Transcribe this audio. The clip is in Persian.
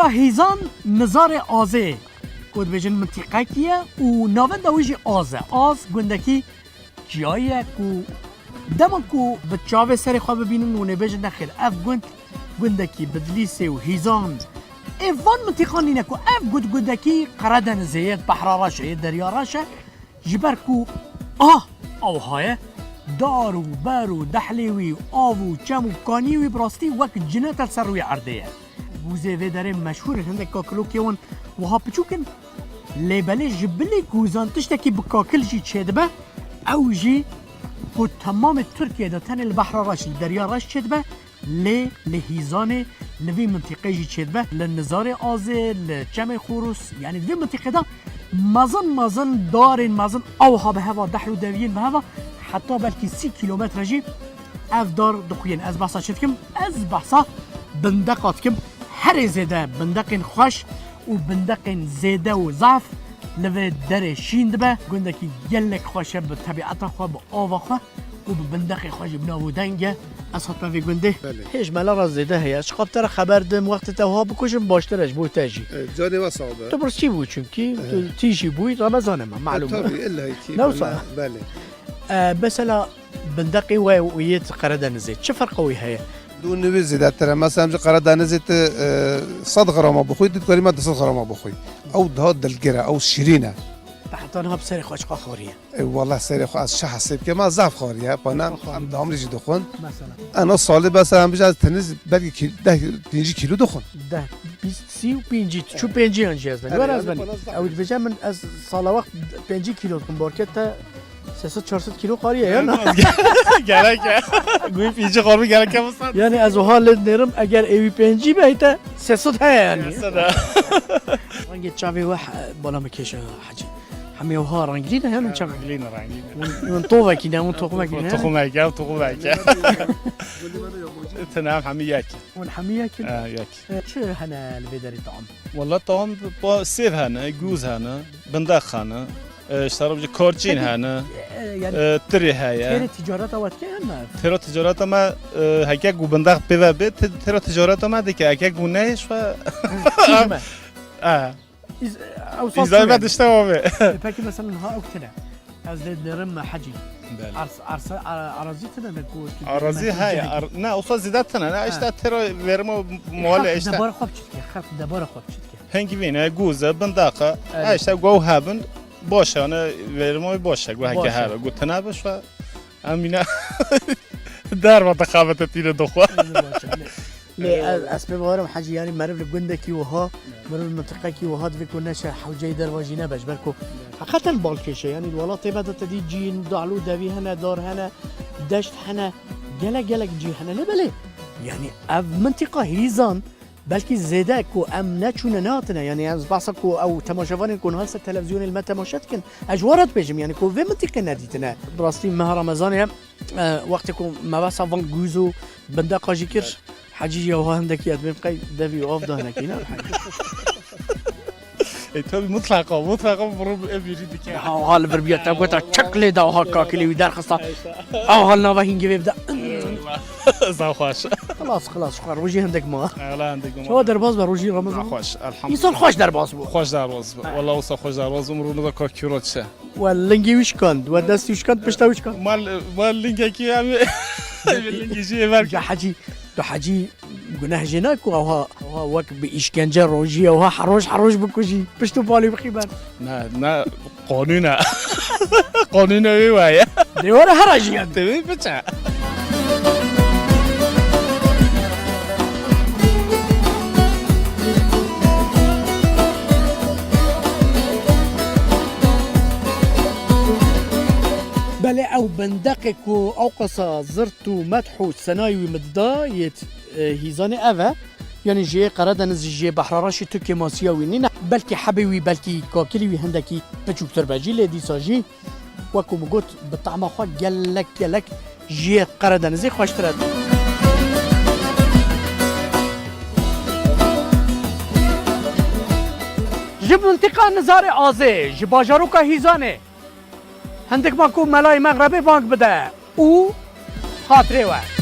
منطقة هیزان نزار آزه کود بیجن منطقه کیه و ناون دویجی آزه آز گندکی جایه کو دمان کو بچاوه سر خواه ببینن و نبیجن نخیر اف گندکی بدلیسه و هیزان ایوان منطقه نینه کو اف گندکی قردن زید بحراراشه دریاراشه جبر کو او های دار و بر و دحلیوی و آو و چم و کانیوی براستی وک جنت السروی عرضه گوزه و داره مشهور هندک کاکلو کیون و ها پچوکن لیبلی جبلی گوزان تشتکی بکاکل جی چیدبه او جی و تمام ترکیه دا تن البحراراش دریاراش چیدبه لهیزان لوی منطقه جی چیدبه لنزار آزه لچم خوروس یعنی دوی منطقه دا مازن دارن مازن اوها به هوا دحلو دویین به هوا حتی بلکی 30 کیلومتر جی اف دار دخوین از بحثا شد کم از بحثا بندقات کم هر زیده بندقین خوش و بندقین زیده و ضعف لوی در شیند به گنده که گلک خوشه به طبیعت خواه به آوا خواه و به بندق خوش بناو دنگه از حتما وی گنده هیچ ملا را زیده هیچ خب تر خبر دم وقت تاوها بکشم باشترش بود تاجی جاني وصعبة تو برس چی بود چونکی تو تیجی بود رمضان ما معلومه طبيعي إلا هيك نوصل. بله مثلا بندقي ويت قردان زيت شو فرقوي هي دون نوي زيادة ترى مثلا مش قردان زيت 100 غرام بخوي دي كلمات 100 غرام بخوي او هاد الجرة او الشيرينة تحطونها بسري خوش خوريه والله سيري خو از شحسب که ما ضعف خوريه بانا ام دام ريجي دخون مثلا انا صالي بس هم بجاز تنز بلكي 10 كيلو دخون ده 20 و 5 شو 5 انجاز بني ورا زبني او بجا من از سال وقت 5 كيلو كم باركتا 300 400 كيلو قاريه یا نه گلک گوی 5 قربی گلک وسط یعنی از حال نرم اگر ایوی 5 بیت 300 ها یعنی رنگ چاوی و بالا مکشه حاجی همه ها رنگینه یا نه چاوی رنگلين من طوبه كده من طوبه كده طخمه تنام حمياك والحميه كده ياك شو هنا البدري طعم والله طعم سيف هنا جوز هنا بندخ هنا اشتروا بجي كورتشين هنا يعني تري هاي ترى تجارته وقت كأنه ترى تجارته ما هكاك وبندخ بيت ترى تجارته ما ديك هكاك ونايش ف إذا ما تشتغل باكي مثلا ها أكتنا أزيد نرم حجي عرضيتنا نقول عرضي هاي نا أوصل زيادتنا أنا اشتغل ترى ورمو مول اشتغل دبارة خوب شتكي خاف دبارة خوب شتكي هنگی بینه گوزه بنداقه اشتا گو هابن باشه انا ورموی باشه گو هکه هابه گو تنه باش و امینه در ما تخابت تیره دخواه لی اسباب وارم حاجی یعنی مرف لگندکی وها مرف المنطقه کی وها دویکنش حوجه درواجی نباش برکو حقیقتا بالکشه یعنی الولات بدات تدی جین دعلو دوی هنه دار هنه دشت هنه گلک جی هنه نبله يعني اف منطقه هيزان بلكي زيدا كو ام ناتشونا ناتنا يعني از باسكو او تماشافان كون هالسا التلفزيون الما تماشاتكن اجوارات بيجم يعني كو في منطقه ناديتنا براستي مه رمضان وقتكم ما بس فان جوزو بندقه جيكر حجي وها عندك يد بقي دبي اوف ده هناك هنا تبي مطلقه برب ابيريدك ها البربيه تبغى تشكلي ده ها كاكلي ودار خاصه او هالنا باهين جيب زاخوش خلاص شكرا روجي عندك ما لا عندك ما شو درباز بروجي رمضان خوش الحمد يصير خوش درباز بو خوش درباز والله وصل خوش درباز عمرنا ذا كيروتشه واللنجي وش كان ودستي وش كان بشتا وش كان مال لنجي كي عم لنجي جي برك حجي قناه جناك وها وك بإشكنجة روجي وها حروش بكوجي بشتو بالي بخيبان نا قانونا ويايا دي ورا هرجي انت بتاع بله او بندقك او قصا زرتو مدحو سنايوي مددايت هيزان اوه يعني جي قردن جي بحراراش تركي ماسياوي نينا بلكي حبيوي بلكي كاكليوي هندكي بچوكتر باجي لدي ساجي وكو مقوت بالطعم خو قالك جي قردن زي خوشترد جب منطقة نزار آزي جباجاروكا هيزاني هندك ماكو ملاي مغربي بانك بدا او خاطري واحد